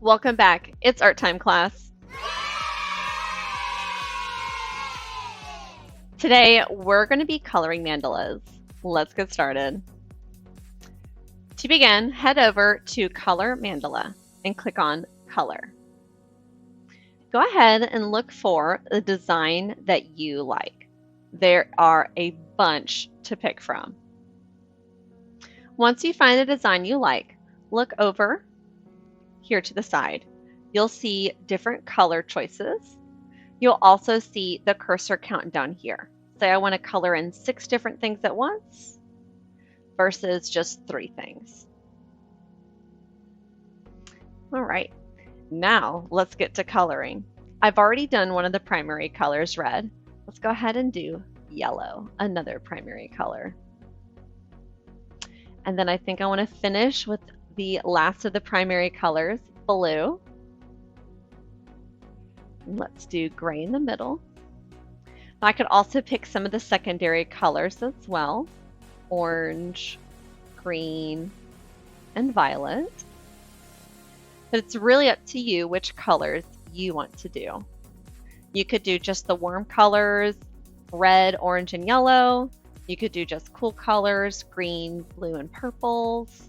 Welcome back. It's art time, class. Today, we're going to be coloring mandalas. Let's get started. To begin, head over to Color Mandala and click on Color. Go ahead and look for the design that you like. There are a bunch to pick from. Once you find the design you like, look over here to the side. You'll see different color choices. You'll also see the cursor count down here. Say I want to color in 6 different things at once versus just 3 things. All right, now let's get to coloring. I've already done one of the primary colors, red. Let's go ahead and do yellow, another primary color. And then I think I want to finish with the last of the primary colors, blue. Let's do gray in the middle. I could also pick some of the secondary colors as well. Orange, green, and violet. But it's really up to you which colors you want to do. You could do just the warm colors, red, orange, and yellow. You could do just cool colors, green, blue, and purples.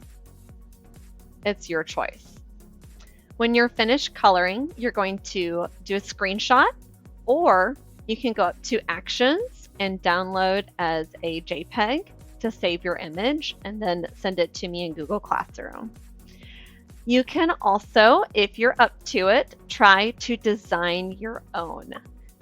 It's your choice. When you're finished coloring, you're going to do a screenshot, or you can go up to Actions and download as a JPEG to save your image and then send it to me in Google Classroom. You can also, if you're up to it, try to design your own.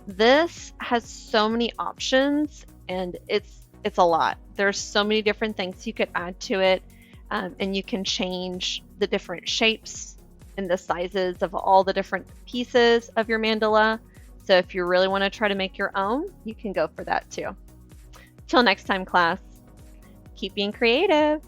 This has so many options and it's a lot. There's so many different things you could add to it, and you can change the different shapes and the sizes of all the different pieces of your mandala. So if you really want to try to make your own, you can go for that too. Till next time, class, keep being creative.